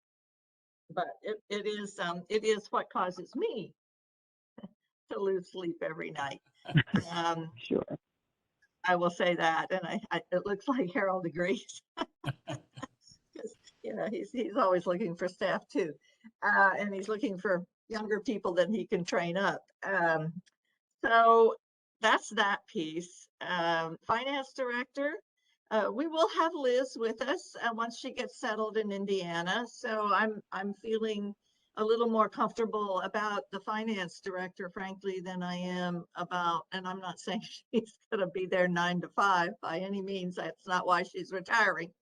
But it is what causes me to lose sleep every night. Sure. I will say that, and it looks like Harold agrees. You know, he's always looking for staff too, and he's looking for younger people that he can train up. So that's that piece. Finance director, we will have Liz with us once she gets settled in Indiana. So I'm feeling a little more comfortable about the finance director, frankly, than I am about, and I'm not saying she's going to be there 9 to 5 by any means. That's not why she's retiring.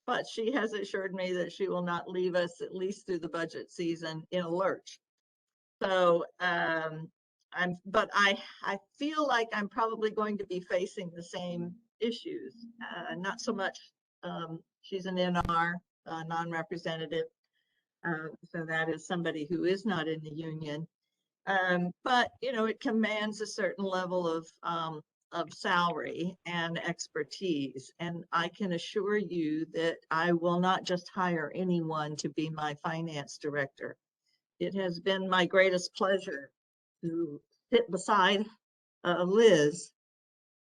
But she has assured me that she will not leave us, at least through the budget season, in a lurch. So but I feel like I'm probably going to be facing the same issues. Not so much, she's an NR, non-representative. So that is somebody who is not in the union. But, you know, it commands a certain level of salary and expertise. And I can assure you that I will not just hire anyone to be my finance director. It has been my greatest pleasure to sit beside Liz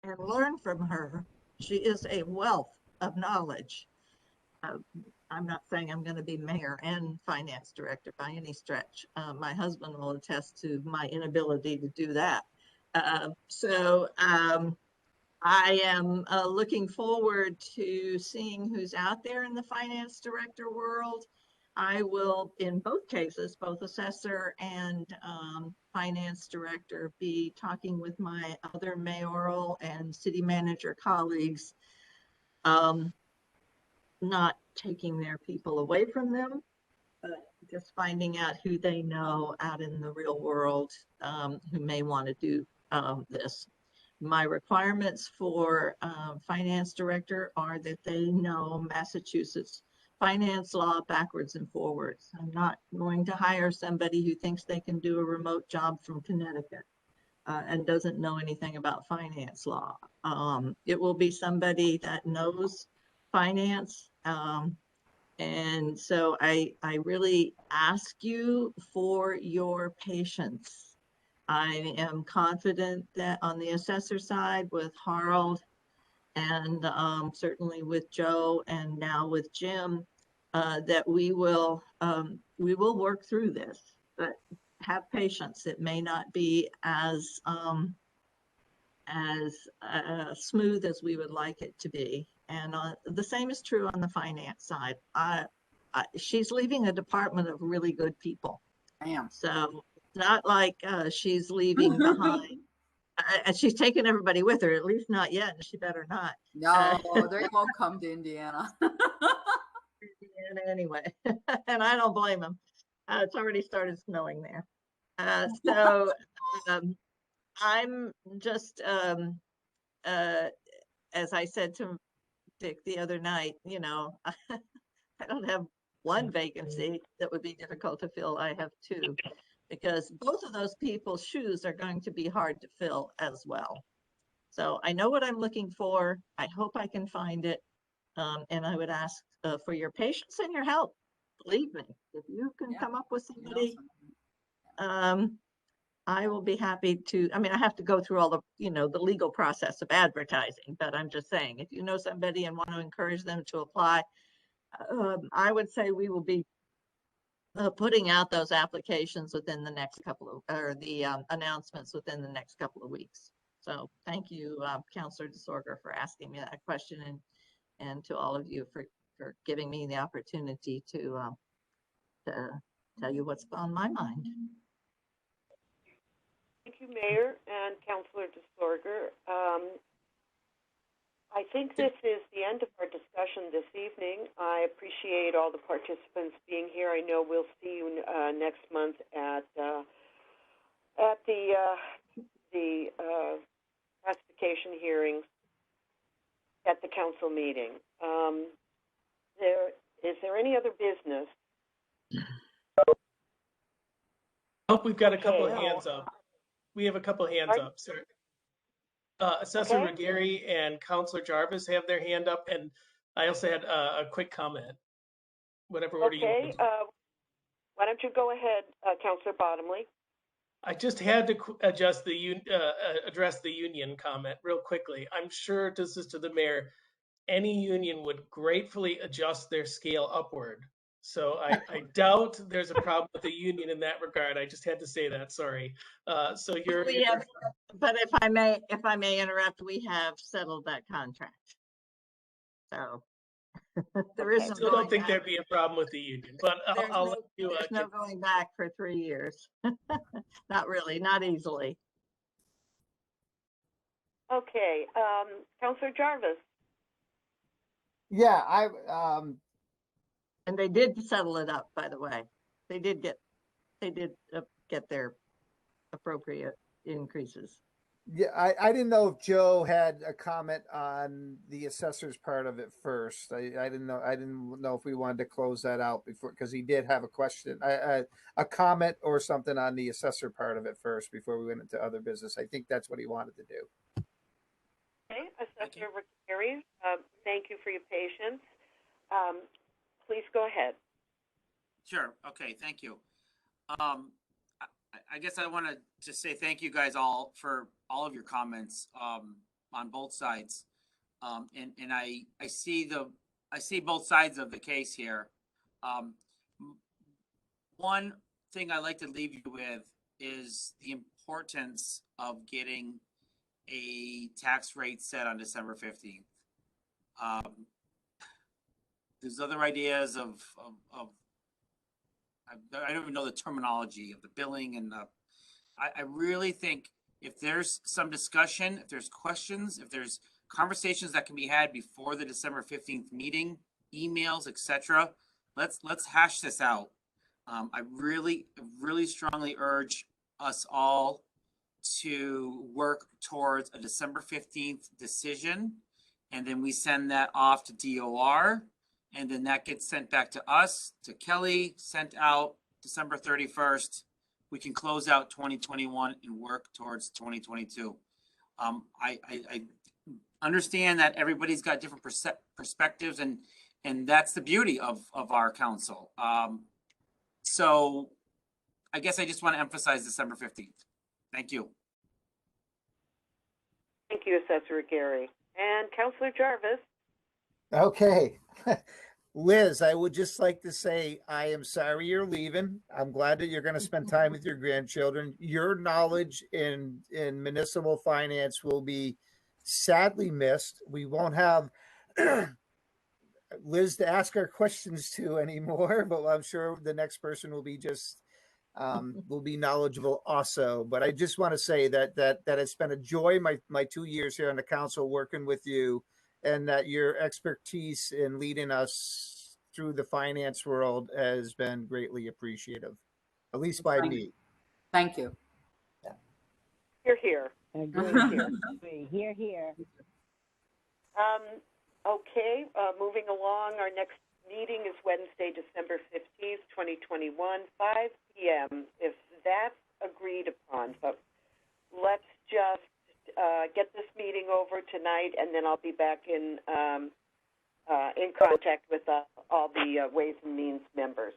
and learn from her. She is a wealth of knowledge. I'm not saying I'm going to be mayor and finance director by any stretch. My husband will attest to my inability to do that. I am looking forward to seeing who's out there in the finance director world. I will, in both cases, both assessor and finance director, be talking with my other mayoral and city manager colleagues, not taking their people away from them, but just finding out who they know out in the real world who may want to do this. My requirements for finance director are that they know Massachusetts finance law backwards and forwards. I'm not going to hire somebody who thinks they can do a remote job from Connecticut and doesn't know anything about finance law. It will be somebody that knows finance. And so I really ask you for your patience. I am confident that on the assessor side with Harold and certainly with Joe and now with Jim, that we will work through this, but have patience. It may not be as smooth as we would like it to be. And the same is true on the finance side. she's leaving a department of really good people. Damn. So it's not like she's leaving behind. And she's taking everybody with her, at least not yet, and she better not. No, they won't come to Indiana. Indiana anyway, and I don't blame them. It's already started snowing there. So I'm just, as I said to Dick the other night, you know, I don't have one vacancy that would be difficult to fill. I have two, because both of those people's shoes are going to be hard to fill as well. So I know what I'm looking for. I hope I can find it. And I would ask for your patience and your help. Believe me, if you can come up with somebody, I will be happy to. I mean, I have to go through all the, you know, the legal process of advertising, but I'm just saying, if you know somebody and want to encourage them to apply, I would say we will be putting out those applications within the next couple of, or the announcements within the next couple of weeks. So thank you, Councilor DeSorger, for asking me that question, and to all of you for giving me the opportunity to tell you what's on my mind. Thank you, Mayor and Councilor DeSorger. I think this is the end of our discussion this evening. I appreciate all the participants being here. I know we'll see you next month at the classification hearings at the council meeting. Is there any other business? Oh, we've got a couple of Okay. hands up. We have a couple of hands up, sir. Assessor Regari and Councilor Jarvis have their hand up, and I also had a quick comment. Whatever order you want. Why don't you go ahead, Councilor Bottomley? I just had to address the union comment real quickly. I'm sure this is to the mayor. Any union would gratefully adjust their scale upward. So I doubt there's a problem with the union in that regard. I just had to say that. Sorry. So But if I may interrupt, we have settled that contract. So there is I still don't think there'd be a problem with the union, but I'll let you. There's no going back for 3 years. Not really, not easily. Okay, Councilor Jarvis. Yeah, And they did settle it up, by the way. They did get their appropriate increases. yeah, I didn't know if Joe had a comment on the assessor's part of it first. I didn't know if we wanted to close that out before, because he did have a question, a comment or something on the assessor part of it first before we went into other business. I think that's what he wanted to do. Okay, Assessor Regari, thank you for your patience. Please go ahead. Sure. Okay. Thank you. I guess I want to just say thank you guys all for all of your comments on both sides, and I see both sides of the case here. One thing I like to leave you with is the importance of getting a tax rate set on December 15th. There's other ideas of I don't even know the terminology of the billing, and I really think if there's some discussion, if there's questions, if there's conversations that can be had before the December 15th meeting, emails, etc., let's hash this out. I really strongly urge us all to work towards a December 15th decision, and then we send that off to DOR. And then that gets sent back to us, to Kelly, sent out December 31st. We can close out 2021 and work towards 2022. I understand that everybody's got different perspectives, and that's the beauty of our council. So I guess I just want to emphasize December 15th. Thank you. Thank you, Assessor Regari. And Councilor Jarvis. Okay. Liz, I would just like to say, I am sorry you're leaving. I'm glad that you're going to spend time with your grandchildren. Your knowledge in municipal finance will be sadly missed. We won't have Liz to ask our questions to anymore, but I'm sure the next person will be just will be knowledgeable also. But I just want to say that it's been a joy my 2 years here on the council working with you, and that your expertise in leading us through the finance world has been greatly appreciated, at least by me. Thank you. You're here. Agree, Here. agree. Here, here. Okay, moving along, our next meeting is Wednesday, December 15th, 2021, 5 p.m. If that's agreed upon. So let's just get this meeting over tonight, and then I'll be back in contact with all the Ways and Means members.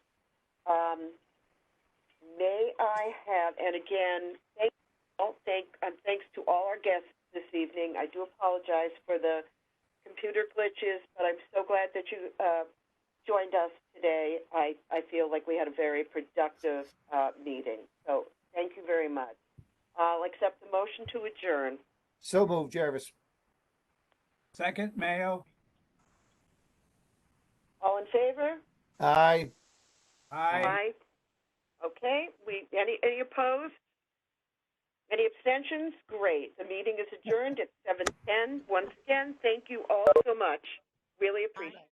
May I have, and again, thanks to all our guests this evening. I do apologize for the computer glitches, but I'm so glad that you joined us today. I feel like we had a very productive meeting. So thank you very much. I'll accept the motion to adjourn. So moved, Jarvis. Second, Mayo. All in favor? Aye. Aye. Okay. Any opposed? Any abstentions? Great. The meeting is adjourned at 7:10. Once again, thank you all so much. Really appreciate it.